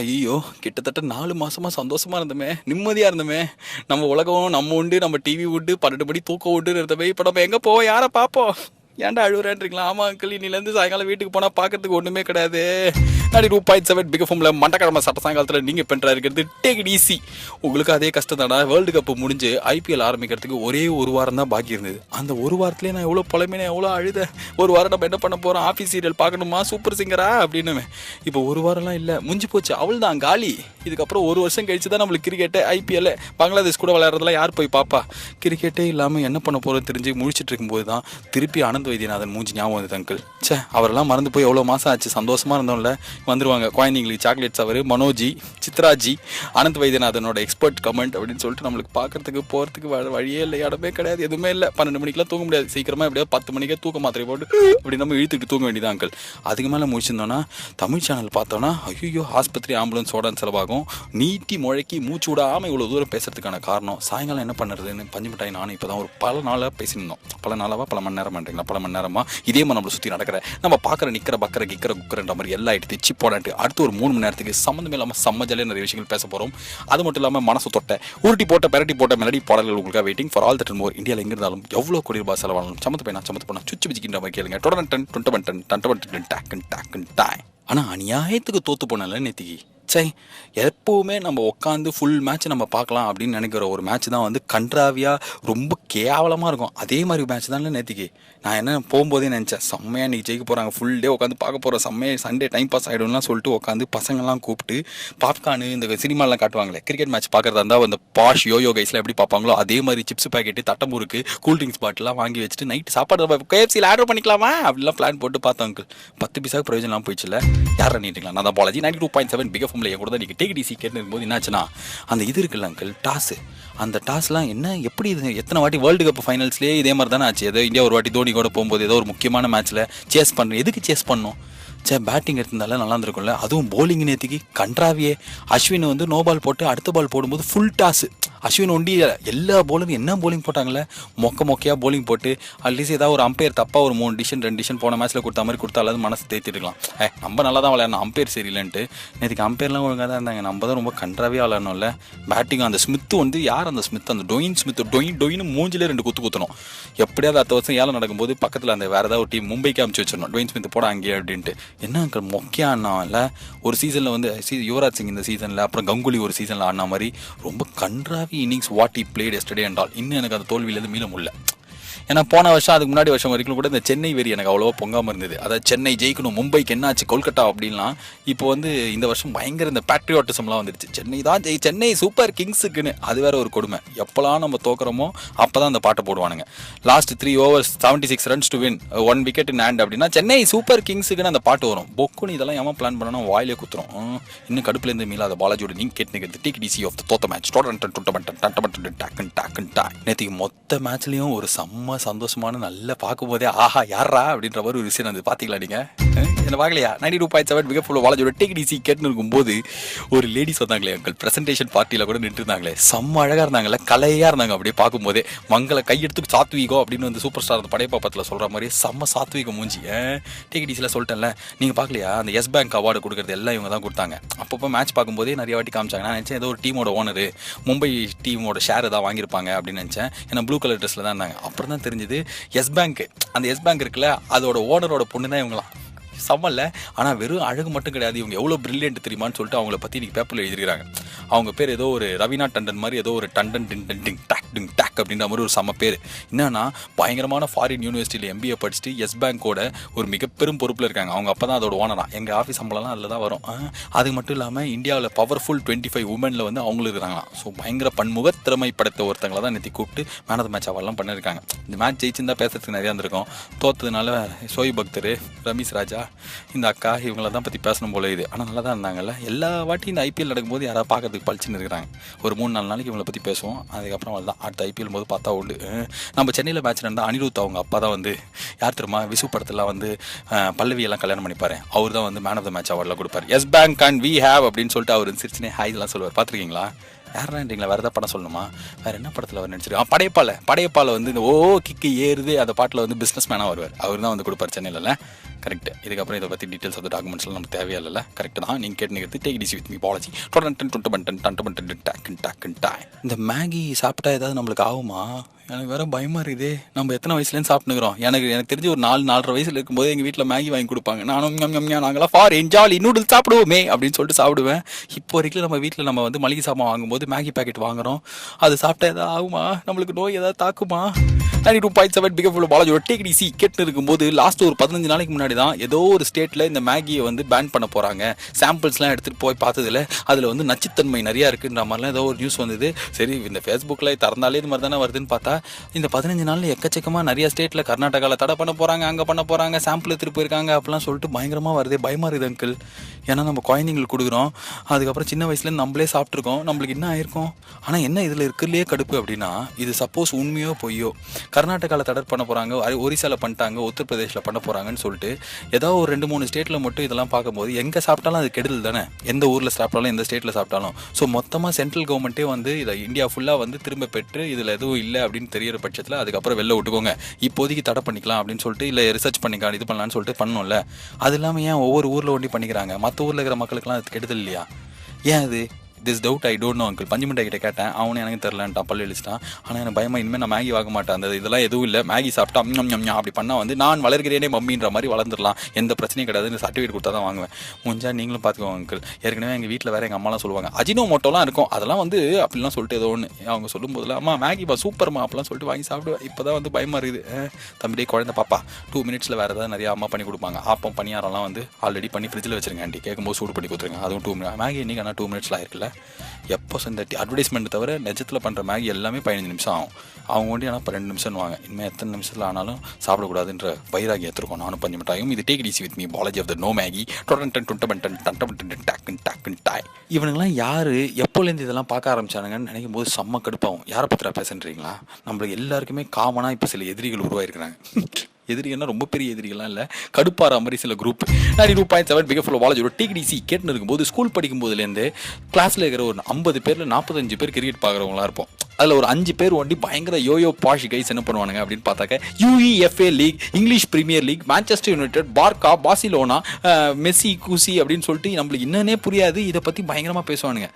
ஐயோ! கிட்டத்தட்ட 4 மாசமா சந்தோஷமா இருந்தோமே! நிம்மதியா இருந்தோமே! நம்ம உலகம் நம்ம உண்டு, நம்ம டிவி உண்டு, 12 மணி தூக்கம் உண்டுன்னு இருந்தோமே! இப்ப நம்ம எங்க போவோம்? யார பார்ப்போம்? ஏன்டா அழுவுறேன்றீங்களா? ஆமா அங்கிள், இன்னிலேருந்து சாயங்காலம் வீட்டுக்கு போனா பார்க்கறதுக்கு ஒண்ணுமே கிடையாது. 92.7 பிக் எஃப்எம்ல மண்டக்கிழமை சட்ட சாயங்காலத்தில் நீங்க பென்றா இருக்கிறது டேக் இட் ஈஸி. உங்களுக்கு அதே கஷ்டம் தானா? வேர்ல்டு கப் முடிஞ்சு ஐபிஎல் ஆரம்பிக்கிறதுக்கு ஒரே ஒரு வாரம் தான் பாக்கி இருந்தது. அந்த ஒரு வாரத்திலே நான் எவ்வளோ புலமையான எவ்வளோ அழுத. ஒரு வாரம் நம்ம என்ன பண்ண போறோம்? ஆஃபீஸ் சீரியல் பார்க்கணுமா? சூப்பர் சிங்கரா அப்படின்னு. இப்போ ஒரு வாரம்லாம் இல்லை, முடிஞ்சு போச்சு. அவள் தான் காலி. இதுக்கப்புறம் ஒரு வருஷம் கழிச்சு தான் நம்மளுக்கு கிரிக்கெட்டு ஐபிஎல் பங்களாதேஷ் கூட விளையாடுறதுலாம் யார் போய் பாப்பா? கிரிக்கெட்டே இல்லாமல் என்ன பண்ண போகிறோம் தெரிஞ்சு முழிச்சிட்டு இருக்கும்போது தான் திருப்பி ஆனந்த் வைத்தியநாதன் மூஞ்சி ஞாபகம் வந்தது அங்கிள். சே, அவரெல்லாம் மறந்து போய் எவ்வளோ மாதம் ஆச்சு. சந்தோஷமாக இருந்தோம்ல. வந்துருவாங்க குழந்தைங்களுக்கு சாக்லேட்ஸ். அவர் மனோஜி, சித்ராஜி, ஆனந்த் வைத்தியநாதனோட எக்ஸ்பர்ட் கமெண்ட் அப்படின்னு சொல்லிட்டு நம்மளுக்கு பார்க்கறதுக்கு போகிறதுக்கு வழியே இல்லை, இடமே கிடையாது, எதுவுமே இல்லை. 12 மணிக்கெலாம் தூங்க முடியாது. சீக்கிரமாக எப்படியோ 10 மணிக்கே தூக்க மாத்திரை போட்டு அப்படி நம்ம இழுத்துக்கிட்டு தூங்க வேண்டியதான் அங்கிள். அதுக்கு மேலே முடிச்சிருந்தோன்னா தமிழ் சேனல் பார்த்தோன்னா ஐயோ ஆஸ்பத்திரி ஆம்புலன்ஸோட செலவாகும். நீட்டி முழக்கி மூச்சு விடாமல் இவ்வளோ தூரம் பேசுறதுக்கான காரணம் சாயங்காலம் என்ன பண்ணுறதுன்னு பஞ்சு மிட்டாய் நானும் இப்போ தான் ஒரு பல நாளாக பேசியிருந்தோம். பல நாளாக பல மணி நேரம் பண்ணுறீங்களா? பல மணி நேரமாக இதே மாதிரி நம்மளை சுற்றி நடக்கிற நம்ம பார்க்குற நிற்கிற பக்கரை கிக்கிற குக்கரன்ற மாதிரி எல்லாம் எடுத்து சிப்போடான்ட்டு அடுத்து ஒரு 3 மணி நேரத்துக்கு சம்மந்தமே இல்லாமல் செம்ம ஜாலியாக நிறைய விஷயங்கள் பேச போகிறோம். அது மட்டும் இல்லாமல் மனசு தொட்ட உருட்டி போட்ட பெரட்டி போட்ட மெலடி பாடல்கள் உங்களுக்காக waiting for all that and more. இந்தியாவில் எங்கே இருந்தாலும் எவ்வளோ கோடி ரூபாய் செலவானாலும் சமத்து பண்ணா சுச்சு பிச்சிக்கின்ற மாதிரி கேளுங்க. டொடன் டன். ஆனால் அநியாயத்துக்கு தோத்து போனால நேத்திக்கு. சை, எப்போவுமே நம்ம உட்காந்து ஃபுல் மேட்ச் நம்ம பார்க்கலாம் அப்படின்னு நினைக்கிற ஒரு மேட்ச் தான் வந்து கன்றாவியாக ரொம்ப கேவலமாக இருக்கும். அதே மாதிரி மேட்ச் தான் நேத்திக்கு. நான் என்ன போகும்போதே நினச்சேன், செம்மையாக இன்றைக்கி ஜெயிக்க போகிறாங்க, ஃபுல் டே உட்காந்து பார்க்க போகிறோம், செம்மையாக சண்டே டைம் பாஸ் ஆகிடும்லாம் சொல்லிட்டு உட்காந்து பசங்கள்லாம் கூப்பிட்டு பாப்கார்னு இந்த சினிமாலாம் காட்டுவாங்களே கிரிக்கெட் மேட்ச் பார்க்குறதா இருந்தால் அந்த பாஷ் யோயோ கைஸ்லாம் எப்படி பார்ப்பாங்களோ அதே மாதிரி சிப்ஸ் பாக்கெட்டு தட்டம்பூருக்கு கூல்ட்ரிங்க்ஸ் பாட்டிலாம் வாங்கி வச்சுட்டு நைட்டு சாப்பாடு கேஎஃப்சியில் ஆர்டர் பண்ணிக்கலாமா அப்படிலாம் பிளான் போட்டு பார்த்தோம் அங்கிள். 10 பைசாவுக்கு பிரயோஜனம் போயிடுச்சுல. யார் பண்ணிட்டுங்களா? நான் தான் பாலாஜி. 92.7 பிக் எஃப்எம்ல என் கூட தான் நீங்கள் டேக் இட் ஈஸி கேட்டுன்னு போது என்னாச்சுன்னா அந்த இது இருக்குல்ல அங்கிள், டாஸு. அந்த டாஸ்லாம் என்ன எப்படி இது எத்தனை வாட்டி வேர்ல்டு கப் ஃபைனல்ஸ்லேயே இதே மாதிரி தானே ஆச்சு. ஏதோ இந்தியா ஒரு வாட்டி தோனி கூட போகும்போது ஏதோ ஒரு முக்கியமான மேட்ச்சில் சேஸ் பண்ணுறேன். எதுக்கு சேஸ் பண்ணோம்? சே, பேட்டிங் எடுத்திருந்தாலும் நல்லா இருந்திருக்கும்ல. அதுவும் போலிங் நேற்றுக்கு கன்றாவியே. அஸ்வின் வந்து நோ பால் போட்டு அடுத்த பால் போடும்போது ஃபுல் டாஸு. அஸ்வின் ஒண்டி எல்லா போலரும் என்ன போலிங் போட்டாங்களே, மொக்கையாக போலிங் போட்டு அட்லீஸ்ட் ஏதாவது ஒரு அம்பையர் தப்பாக ஒரு 3 டிசிஷன் 2 டிசிஷன் போன மேட்ச்சில் கொடுத்த மாதிரி கொடுத்தாலும் மனசு தேத்திட்டுருக்கலாம். நம்ம நல்லா தான் விளையாடணும், அம்பையர் சரியில்லைன்ட்டு. நேற்றுக்கு அம்பையர்லாம் ஒழுங்காக தான் இருந்தாங்க. நம்ம தான் ரொம்ப கன்றாவே விளையாடணும்ல. பேட்டிங் அந்த ஸ்மித்து வந்து யார் அந்த ஸ்மித், அந்த டொயின் ஸ்மித் டொயின்னு மூஞ்சிலே 2 குத்தணும். எப்படியாவது அடுத்த வருஷம் ஏலம் நடக்கும்போது பக்கத்தில் அந்த வேறு ஏதாவது ஒரு டீம் மும்பைக்கு அமுச்சு வச்சிடணும், டொயின் ஸ்மித் போட அங்கேயே அப்படின்ட்டு. என்ன அங்கிள் மொக்கையானா இல்லை ஒரு சீசனில் வந்து யுவராஜ் சிங் இந்த சீசனில், அப்புறம் கங்குலி ஒரு சீசனில் ஆடின மாதிரி ரொம்ப கன்றாவி innings what he played yesterday என்றால் இன்னும் எனக்கு அந்த தோல்வியிலேருந்து மீள முடியல. ஏன்னா போன வருஷம் அதுக்கு முன்னாடி வருஷம் வரைக்கும் கூட இந்த சென்னை வெறி எனக்கு அவ்வளோவா பொங்காமல் இருந்தது. அதாவது சென்னை ஜெயிக்கணும், மும்பைக்கு என்னாச்சு, கொல்கட்டா அப்படின்லாம். இப்போ வந்து இந்த வருஷம் பயங்கர இந்த பேட்ரியாட்டிசம்லாம் வந்துடுச்சு. சென்னை தான் சென்னை சூப்பர் கிங்ஸுக்குன்னு. அது வேற ஒரு கொடுமை. எப்போலாம் நம்ம தோக்குறோமோ அப்போ தான் அந்த பாட்டை போடுவானுங்க. Last 3 overs 76 runs to win 1 wicket in hand அப்படின்னா சென்னை சூப்பர் கிங்ஸுக்குன்னு அந்த பாட்டு வரும். பொக்குன்னு இதெல்லாம் ஏமா பிளான் பண்ணணும், வாயிலே குத்துறோம். இன்னும் கடுப்புலேருந்து மீளாத பாலாஜியோட நீங்கள் கேட்டு டேக் டிசி ஆஃப் த தோத்த மேட்ச். நேற்றுக்கு மொத்த மேட்ச்லேயும் ஒரு செம்ம சந்தோஷமான நல்லா பார்க்கும்போதே ஆஹா யாரா அப்படின்ற மாதிரி ஒரு விஷயம் வந்து பார்த்தீங்களா நீங்கள்? என்ன பார்க்கலையா? 92.7 மிக ஃபுல்லாக வாலஜோட டேக் டிசி கேட்டுன்னு இருக்கும்போது ஒரு லேடிஸ் வந்தாங்களே அங்கிள், ப்ரெசன்டேஷன் பார்ட்டியில் கூட நின்று இருந்தாங்களே, செம்ம அழகாக இருந்தாங்கல்ல, கலையாக இருந்தாங்க. அப்படியே பார்க்கும்போதே மங்களை கையெடுத்து சாத்வீகம் அப்படின்னு வந்து சூப்பர் ஸ்டார் அந்த படைப்பாப்பத்தில் சொல்கிற மாதிரி செம்ம சாத்வீகம் மூஞ்சி. டேக் டிசியில் சொல்லிட்டேன்ல, நீங்கள் பார்க்கலையா? அந்த எஸ் பேங்க் அவார்டு கொடுக்குறது எல்லாம் இவங்க தான் கொடுத்தாங்க. அப்பப்போ மேட்ச் பார்க்கும்போதே நிறைய வாட்டி காமிச்சாங்க. நான் நினச்சேன் ஏதோ ஒரு டீமோட ஓனர் மும்பை டீமோட ஷேர் ஏதாவது வாங்கியிருப்பாங்க அப்படின்னு நினச்சேன். ஏன்னா ப்ளூ கலர் ட்ரெஸ்ஸில் தான் இருந்தாங்க. அப்புறம் தான் தெரிஞ்சது எஸ் பேங்க், அந்த எஸ் பேங்க் இருக்குல்ல அதோட ஓனரோட பொண்ணு தான் இவங்களாம். சம்மல்ல. ஆனால் வெறும் அழகு மட்டும் கிடையாது, இவங்க எவ்வளோ பிரில்லியன்ட் தெரியுமான்னு சொல்லிட்டு அவங்கள பற்றி இன்றைக்கி பேப்பரில் எழுதிருக்காங்க. அவங்க பேர் ஏதோ ஒரு ரவீனா டண்டன் மாதிரி ஏதோ ஒரு டண்டன் டிங் டாக் அப்படின்ற மாதிரி ஒரு செம்ம பேர். என்னன்னா பயங்கரமான ஃபாரின் யூனிவர்சிட்டியில் எம்பிஏ படிச்சுட்டு எஸ் பேங்கோட ஒரு மிகப்பெரும் பொறுப்பில் இருக்காங்க. அவங்க அப்போ தான் அதோட ஓனரா. எங்கள் ஆஃபீஸ் சம்பளம்லாம் அதில் தான் வரும். அது மட்டும் இல்லாமல் இந்தியாவில் பவர்ஃபுல் 25 உமனில் வந்து அவங்களும் இருக்கிறாங்களாம். ஸோ பயங்கர பன்முக திறமை படைத்த ஒருத்தங்களை தான் நேற்று கூப்பிட்டு மேன் ஆஃப் த மேட்ச் அவெல்லாம் பண்ணியிருக்காங்க. இந்த மேட்ச் ஜெயிச்சிருந்தா பேசுறதுக்கு நிறையா இருந்திருக்கும். தோத்ததுனால சோய் பக்தர், ரமேஷ் ராஜா, இந்த அக்கா இவங்கள தான் பற்றி பேசணும் போல இது. ஆனால் நல்லா தான் இருந்தாங்கல்ல. எல்லா வாட்டியும் இந்த ஐபிஎல் நடக்கும்போது யாராவது பார்க்கறதுக்கு பழிச்சுன்னு இருக்கிறாங்க. ஒரு 3-4 நாளைக்கு இவங்களை பற்றி பேசுவோம். அதுக்கப்புறம் அவள் தான் அடுத்த ஐபிஎல் போது பார்த்தா உண்டு. நம்ம சென்னையில் மேட்ச் நடந்தால் அனிருத் அவங்க அப்பா தான் வந்து யார் தெரியுமா, விசு படத்தெல்லாம் வந்து பல்லவியெல்லாம் கல்யாணம் பண்ணிப்பாரு. அவர் தான் வந்து மேன் ஆஃப் த மேட்ச் அவார்டெலாம் கொடுப்பார். Yes Bank and we have அப்படின்னு சொல்லிட்டு அவர் சிரிச்சுனே ஹாய் இதெல்லாம் சொல்லுவார். பார்த்துருக்கீங்களா? யாருன்றீங்களா? வேறு எதாவது படம் சொல்லணுமா? வேறு என்ன படத்தில் அவர் நடிச்சிருக்கான்? படையப்பால வந்து இந்த ஓ கிக்கு ஏறுது அந்த பாட்டில் வந்து பிஸ்னஸ் மேனாக வருவார். அவர் தான் வந்து கொடுப்பார் சென்னையில். கரெக்ட். இதுக்கப்புறம் இதை பற்றி டீட்டெயில்ஸ் ஆஃப் டாக்குமெண்ட்ஸ்லாம் நமக்கு தேவையில்லை. கரெக்ட் தான். நீங்கள் கேட்டு take it easy with me Balaji. இந்த மேகி சாப்பிட்டா ஏதாவது நம்மளுக்கு ஆகுமா? எனக்கு வேறு பயமாக இருக்குது. நம்ம எத்தனை வயசுலேருந்து சாப்பிட்டுக்கிறோம்? எனக்கு தெரிஞ்சு ஒரு 4-4.5 வயசில் இருக்கும்போது எங்கள் வீட்டில் மேகி வாங்கி கொடுப்பாங்க. நாங்களாம் ஃபார் என்ஜாய் நூடுல்ஸ் சாப்பிடுவோமே அப்படின்னு சொல்லிட்டு சாப்பிடுவேன். இப்போ வரைக்கும் நம்ம வீட்டில் நம்ம வந்து மளிகை சாமான் வாங்கும்போது மேகி பேக்கெட் வாங்குகிறோம். அது சாப்பிட்டா எதாவது ஆகுமா? நம்மளுக்கு நோய் ஏதாவது தாக்குமா? 92.7 பிகஃபுல் பாலாஜியோட டேக் இட் ஈஸி கேட்டு இருக்கும்போது லாஸ்ட் ஒரு 15 நாளைக்கு முன்னாடி தான் ஏதோ ஒரு ஸ்டேட்டில் இந்த மேகியை வந்து பேன் பண்ண போகிறாங்க. சாம்பிள்ஸ்லாம் எடுத்துகிட்டு போய் பார்த்ததில் அதில் வந்து நச்சுத்தன்மை நிறையா இருக்குன்ற மாதிரிலாம் ஏதோ ஒரு நியூஸ் வந்தது. சரி, இந்த ஃபேஸ்புக்கில் திறந்தாலே இது மாதிரி தானே வருதுன்னு பார்த்தா இந்த 15 நாளில் எக்கச்சக்கமாக நிறைய ஸ்டேட்டில் கர்நாடகாவில் தடை பண்ண போகிறாங்க, அங்கே பண்ண போகிறாங்க, சாம்பிள் எடுத்துகிட்டு போயிருக்காங்க அப்படிலாம் சொல்லிட்டு பயங்கரமாக வருது. பயமாக இருக்குது அங்கிள். ஏன்னா நம்ம குழந்தைங்களுக்கு கொடுக்குறோம், அதுக்கப்புறம் சின்ன வயசுலேருந்து நம்மளே சாப்பிட்ருக்கோம், நம்மளுக்கு என்ன ஆயிருக்கும்? ஆனால் என்ன இதில் இருக்கிறதுலே கடுப்பு அப்படின்னா, இது சப்போஸ் உண்மையோ பொய்யோ கர்நாடகாவில் தடை பண்ண போகிறாங்க, ஒரிசாவில் பண்ணிட்டாங்க, உத்தரப்பிரதேசில் பண்ண போகிறாங்கன்னு சொல்லிட்டு ஏதாவது ஒரு 2-3 ஸ்டேட்டில் மட்டும் இதெல்லாம் பார்க்கும்போது எங்கே சாப்பிட்டாலும் அது கெடுதல் தானே. எந்த ஊரில் சாப்பிட்டாலும் எந்த ஸ்டேட்டில் சாப்பிட்டாலும். ஸோ மொத்தமாக சென்ட்ரல் கவர்மெண்ட்டே வந்து இதை இந்தியா ஃபுல்லாக வந்து திரும்ப பெற்று இதில் எதுவும் இல்லை அப்படின்னு தெரியிற பட்சத்தில் அதுக்கப்புறம் வெளில விட்டுக்கோங்க, இப்போதைக்கு தடை பண்ணிக்கலாம் அப்படின்னு சொல்லிட்டு, இல்லை ரிசர்ச் பண்ணிக்கலாம் இது பண்ணலான்னு சொல்லிட்டு பண்ணணும்ல. அது இல்லாமல் ஏன் ஒவ்வொரு ஊரில் ஒண்டி பண்ணிக்கிறாங்க? மற்ற ஊரில் இருக்கிற மக்களுக்குலாம் அது கெடுதல் இல்லையா? ஏன் அது this doubt I don't know uncle. பஞ்சுமிட்டை கிட்ட கேட்டேன், அவனு எனக்கு தெரிலன்ட்டான், பல்லு இழிச்சிட்டான். ஆனால் எனக்கு பயமாக இனிமேல் நான் மேகி வாங்க மாட்டேன். அந்த இதெல்லாம் எதுவும் இல்லை, மேகி சாப்பிட்டா அப்படி பண்ணால் வந்து நான் வளர்கிறேனே மம்மின்ற மாதிரி வளர்ந்துடலாம், எந்த பிரச்சனையும் கிடையாது, சர்டிஃபிகேட் கொடுத்தா தான் வாங்குவேன். முடிஞ்சா நீங்களும் பார்த்துக்கோங்க அங்கிள். ஏற்கனவே எங்கள் வீட்டில் வேறு எங்கள் அம்மாலாம் சொல்லுவாங்க அஜினோ மோட்டோலாம் இருக்கும், அதெல்லாம் வந்து அப்படிலாம் சொல்லிட்டு ஏதோ ஒன்று அவங்க சொல்லும் போதில் அம்மா மேகிப்பா சூப்பர்மா அப்படிலாம் சொல்லிட்டு வாங்கி சாப்பிடுவேன். இப்போ தான் வந்து பயமாக இருக்குது. தம்பிடே குழந்தை பாப்பா 2 மினிட்ஸில் வேறு ஏதாவது நிறையா அம்மா பண்ணி கொடுப்பாங்க. ஆப்பம் பணியாரெல்லாம் வந்து ஆல்ரெடி பண்ணி ஃப்ரிட்ஜில் வச்சுருங்க ஆண்டி, கேட்கும்போது சூடு பண்ணி கொடுத்துருங்க. அதுவும் 2 மினிட் மேகி இன்றைக்கி ஆனால் 2 மினிட்ஸில் ஆயிருக்குல்ல. எப்போ இந்த அட்வர்டைஸ்மெண்ட் தவிர நிஜத்தில் பண்ணுற மேகி எல்லாமே 15 நிமிஷம் ஆகும். அவங்க ஒண்டி ஆனால் இப்போ 2 நிமிஷம் வாங்க. இனிமேல் எத்தனை நிமிஷத்தில் ஆனாலும் சாப்பிடக்கூடாதுன்ற வைராகி எடுத்துருக்கோம். நானும் பஞ்சு மிட்டாயும். இது take it easy with me Balaji of the no Maggi. இவனுங்களாம் யார் எப்போலேருந்து இதெல்லாம் பார்க்க ஆரம்பிச்சானுங்கன்னு நினைக்கும் போது செம்ம கடுப்பாகும். யாரை பத்திரா பேசுன்றீங்களா? நம்மளுக்கு எல்லாருக்குமே காமனாக இப்போ சில எதிரிகள் உருவாயிருக்கிறாங்க. எதிரிகள்னா ரொம்ப பெரிய எதிரிகள்லாம் இல்லை, கடுப்பாற மாதிரி சில குரூப். 92.7 பிகஃபுல் பாலாஜியோட டேக் இட் ஈஸி கேட்டுன்னு இருக்கும்போது ஸ்கூல் படிக்கும் போதுலேருந்து கிளாஸில் இருக்கிற ஒரு 50 பேரில் 45 பேர் கிரிக்கெட் பார்க்குறவங்களா இருப்போம். அதில் ஒரு 5 பேர் ஒண்டி பயங்கர யோயோ பாஷ் கைஸ் என்ன பண்ணுவானுங்க அப்படின்னு பார்த்தாக்க UEFA league, English Premier League, Manchester United, Barca, Barcelona, Messi, கூசி அப்படின்னு சொல்லிட்டு நம்மளுக்கு என்னன்னே புரியாது, இதை பற்றி பயங்கரமாக பேசுவானுங்க.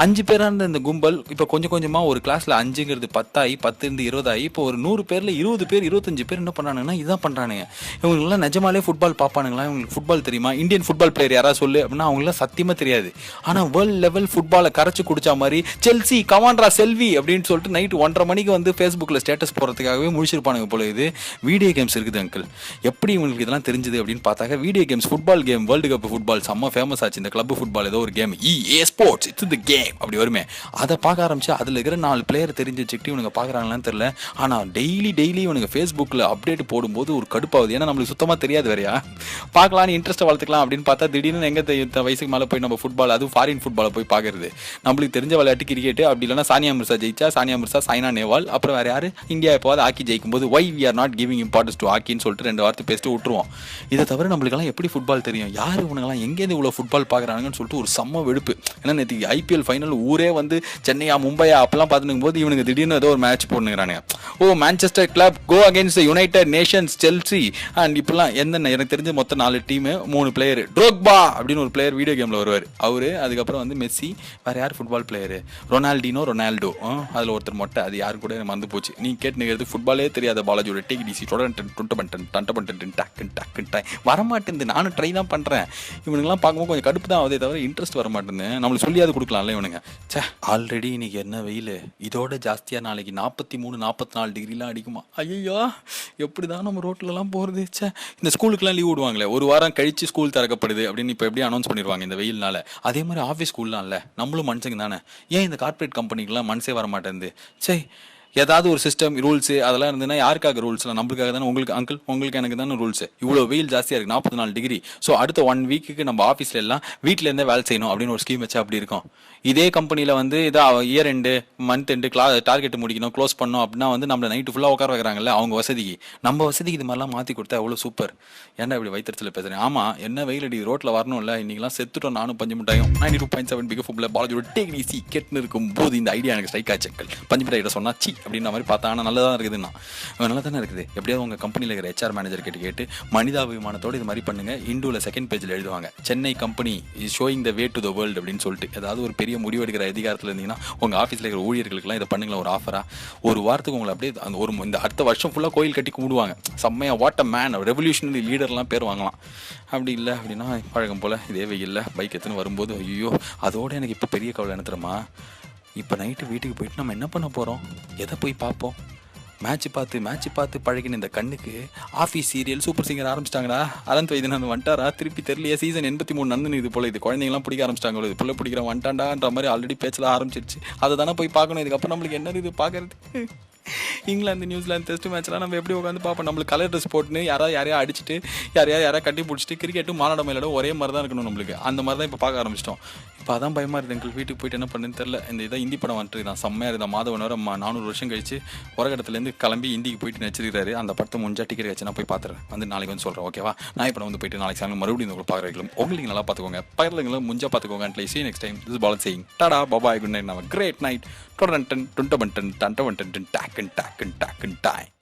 5 பேராக இருந்த இந்த கும்பல் இப்போ கொஞ்சம் கொஞ்சமாக ஒரு கிளாஸில் 5ங்கிறது 10 ஆகி 10 20 ஆகி இப்போ ஒரு 100 பேரில் 20 பேர் 25 பேர் என்ன பண்ணுறானுங்கன்னா இதான் பண்ணுறானுங்க. இவங்களுக்குலாம் நிஜமாலே ஃபுட்பால் பார்ப்பானுங்களா? இவங்களுக்கு ஃபுட்பால் தெரியுமா? இந்தியன் ஃபுட்பால் பிளேயர் யாராவது சொல்லு அப்படின்னா அவங்களாம் சத்தியமாக தெரியாது. ஆனால் வேர்ல்டு லெவல் ஃபுட்பாலை கரைச்சி குடிச்சா மாதிரி செல்சி கமாண்ட்ரா செல்வி அப்படின்னு சொல்லிட்டு நைட்டு 1:30 மணிக்கு வந்து ஃபேஸ்புக்கில் ஸ்டேட்டஸ் போகிறதுக்காகவே முடிச்சிருப்பானுங்க போல. இது வீடியோ கேம்ஸ் இருக்குது அங்கிள். எப்படி இவங்களுக்கு இதெல்லாம் தெரிஞ்சுது அப்படின்னு பார்த்தாக்க video games, football game, world cup football செம்ம ஃபேமஸ் ஆச்சு. இந்த கிளப் ஃபுட்பால் ஏதோ ஒரு game, EA sports it's the game அப்படி வருமே, அதை பார்க்க ஆரம்பிச்சு அதில் இருக்கிற 4 பிளேயர் தெரிஞ்சு வச்சுக்கிட்டு இவனுங்க பார்க்குறாங்களான்னு தெரியல. ஆனால் டெய்லி இவனுங்க ஃபேஸ்புக்கில் அப்டேட் போடும்போது ஒரு கடுப்பாகுது. ஏன்னா நம்மளுக்கு சுத்தமாக தெரியாது வேறையா, பார்க்கலான்னு இன்ட்ரெஸ்ட்டை வளர்த்துக்கலாம் அப்படின்னு பார்த்தா திடீர்னு எங்கே வயசுக்கு மேலே போய் நம்ம ஃபுட்பால், அதுவும் ஃபாரின் ஃபுட்பாலை போய் பார்க்குறது. நம்மளுக்கு தெரிஞ்ச விளையாட்டு கிரிக்கெட். அப்படி இல்லைனா சானியா மிர்சா ஜெயிச்சா சானியா மிர்சா, சாய்னா நேவால், அப்புறம் வேறு யார் இந்தியா எப்போது ஹாக்கி ஜெயிக்கும் போது why we are not giving importance to ஹாக்கின்னு சொல்லிட்டு 2 வார்த்தை பேசிட்டு விட்டுருவோம். இதை தவிர நம்மளுக்கெல்லாம் எப்படி ஃபுட்பால் தெரியும்? யார் இவனுங்கெல்லாம் எங்கேருந்து இவ்வளோ ஃபுட்பால் பார்க்குறாங்கன்னு சொல்லிட்டு ஒரு செம்ம வெடுப்பு. ஏன்னா நேற்று IPL ஃபைனல் ஊரே வந்து சென்னையா மும்பையா அப்பெல்லாம் பார்த்துக்கும் போது இவனுக்கு திடீர்னு ஏதோ ஒரு மேட்ச் போடுங்கிறானுங்க. Oh Manchester club go against United Nations Chelsea and இப்பெல்லாம் என்னென்ன எனக்கு தெரிஞ்ச மொத்தம் 4 டீமு 3 பிளேயர். ட்ரோக்பா அப்படின்னு ஒரு பிளேயர் வீடியோ கேமில் வருவார் அவரு. அதுக்கப்புறம் வந்து மெஸ்ஸி, வேறு யார் ஃபுட்பால் பிளேயரு, ரொனால்டோ, அதில் ஒருத்தர் மொட்டை, அது யாரு கூட மறந்து போச்சு. நீ கேட்டு நிற்கிறது ஃபுட்பாலே தெரியாத பாலாஜியோட டேக் இட் ஈஸி வரமாட்டேன். நானும் ட்ரை தான் பண்ணுறேன். இவனுங்கெல்லாம் பார்க்கும்போது கொஞ்சம் கடுப்பு தான் ஆகுதே தவிர இன்ட்ரெஸ்ட் வர மாட்டேன்னு. நம்மளுக்கு சொல்லியாவது கொடுக்கலாம்ல இவனுங்க. சே, ஆல்ரெடி இன்னைக்கு என்ன வெயில், இதோட ஜாஸ்தியாக நாளைக்கு 43-44 டிகிரிலாம் அடிக்குமா? ஐயோ, எப்படி தான் நம்ம ரோட்லலாம் போகிறது? சே, இந்த ஸ்கூலுக்குலாம் லீவ் விடுவாங்களே, ஒரு வாரம் கழிச்சு ஸ்கூல் திறக்கப்படுது அப்படின்னு இப்போ எப்படி அனௌன்ஸ் பண்ணிடுவாங்க இந்த வெயில்னால. அதே மாதிரி ஆஃபீஸ் ஸ்கூல்லாம் இல்லை, நம்மளும் மனுஷங்க தானே. ஏன் இந்த கார்பரேட் கம்பெனிக்கெலாம் மனசே வர மாட்டேங்குது? சே, ஏதாவது ஒரு சிஸ்டம் ரூல்ஸு அதெல்லாம் இருந்ததுன்னா யாருக்காக ரூல்ஸ்லாம் நம்மளுக்காக தானே. உங்களுக்கு அங்கிள் உங்களுக்கு எனக்கு தானே ரூல்ஸ். இவ்வளோ வெயில் ஜாஸ்தியாக இருக்குது 44 டிகிரி. ஸோ அடுத்த 1 வீக்குக்கு நம்ம ஆஃபீஸில் எல்லாம் வீட்டிலேருந்தே வேலை செய்யணும் அப்படின்னு ஒரு ஸ்கீம் வச்சா அப்படி இருக்கும். இதே கம்பெனியில் வந்து இதாக year end month end target முடிக்கணும் க்ளோஸ் பண்ணணும் அப்படின்னா வந்து நம்மளை நைட்டு ஃபுல்லாக உட்கார வைக்கிறாங்கல்ல அவங்க வசதிக்கு. நம்ம வசதிக்கு இது மாதிரிலாம் மாற்றி கொடுத்தா எவ்வளோ சூப்பர். ஏன்டா இப்படி வயிற்றுல பேசுகிறேன். ஆமாம் என்ன வெயில் அடி ரோட்டில் வரணும்ல. இன்றைக்கெல்லாம் செத்துட்டோம் நானும் பஞ்சு மிட்டாயும். 92.7 பிக் ஃபுட்டில் பாலாஜியோட டேக் ஈஸி கெட்டுன்னு இருக்கும் போது இந்த ஐடியா எனக்கு ஸ்ட்ரைக் ஆச்சுக்கள். பஞ்சு மிட்டாயிட்ட சொன்னா சி அப்படின்ற மாதிரி பார்த்தா ஆனால் நல்லதாக இருக்குதுன்னா நல்லா தானே இருக்குது. எப்படியாவது உங்கள் கம்பெனியில் இருக்கிற HR மேனேஜர் கேட்டு மனிதாபிமானத்தோடு இது மாதிரி பண்ணுங்க. இண்டூவில் செகண்ட் பேஜில் எழுதுவாங்க Chennai company is showing the way to the world அப்படின்னு சொல்லிட்டு. ஏதாவது ஒரு பெரிய முடிவெடுக்கிற அதிகாரத்தில் இருந்தீங்கன்னா உங்கள் ஆஃபீஸில் இருக்கிற ஊழியர்களுக்குலாம் இதை பண்ணுங்களா ஒரு ஆஃபராக. ஒரு வாரத்துக்கு உங்களை அப்படியே அந்த ஒரு இந்த அடுத்த வருஷம் ஃபுல்லாக கோயில் கட்டி கும்பிடுவாங்க. செம்மையாக வாட் அ மேன் ரெவல்யூஷனரி லீடர்லாம் பேர் வாங்கலாம். அப்படி இல்லை அப்படின்னா பழக்கம் போல் இதே வெயில்ல பைக் எடுத்துன்னு வரும்போது ஐயோ. அதோடு எனக்கு இப்போ பெரிய கவலை என்ன தெரியுமா, இப்போ நைட்டு வீட்டுக்கு போயிட்டு நம்ம என்ன பண்ண போகிறோம், எதை போய் பார்ப்போம். மேட்ச் பார்த்து பழகின இந்த கண்ணுக்கு ஆஃபீஸ் சீரியல் சூப்பர் சிங்கர் ஆரம்பிச்சிட்டாங்கடா. அனந்த் வைத்தியநாதன் வந்துட்டாரா திருப்பி தெரியலையே. சீசன் 83 நந்து இது போல. இது குழந்தைங்களாம் பிடிக்க ஆரம்பிச்சிட்டாங்க. இது பிள்ளை பிடிக்கிற வந்துட்டான்டான்ற மாதிரி ஆல்ரெடி பேச்செல்லாம் ஆரம்பிச்சிருச்சு. அதை தானே போய் பார்க்கணும். இதுக்கப்புறம் நம்மளுக்கு என்ன இது பார்க்கறது. இங்கிலாந்து நியூசிலாந்து டெஸ்ட் மேட்ச்லாம் நம்ம எப்படி உட்காந்து பார்ப்போம். நம்மளுக்கு கலர் ட்ரெஸ் போட்டுன்னு யாரையா அடிச்சுட்டு யாரையா கட்டி பிடிச்சிட்டு கிரிக்கெட்டும் மாநாட மயிலோட ஒரே மாதிரி தான் இருக்கணும் நம்மளுக்கு. அந்த மாதிரி தான் இப்போ பார்க்க ஆரம்பிச்சிட்டோம். இப்போ அதான் பயமாக இருக்குது எங்களுக்கு. வீட்டுக்கு போயிட்டு என்ன பண்ணுன்னு தெரில. இந்த இதை ஹிந்தி படம் வந்துட்டு தான் செம்மையாக இருந்தால் மாதவனோட 400 வருஷம் கழிச்சு உரகடத்துலேருந்து கிளம்பி இந்திக்கு போயிட்டு நடிச்சிருக்காரு. அந்த படத்தை முடிஞ்சா டிக்கெட் வச்சு நான் போய் பார்த்துறேன். வந்து நாளைக்கு வந்து சொல்கிறேன் ஓகேவா. நான் இப்போ வந்து போயிட்டு நாளைக்கு சாயங்காலம் மறுபடியும் உங்களுக்கு பார்க்குறீங்களும் உங்களுக்கு நல்லா பார்த்துக்கோங்க. பக்கத்துலங்களும் முடிஞ்சா பார்த்துக்கோங்க. And see next time this Paul saying tata bye-bye good night. நம்ம great night. Tonton, tonton, tonton, tonton, tonton, tack and tack and tack and tie.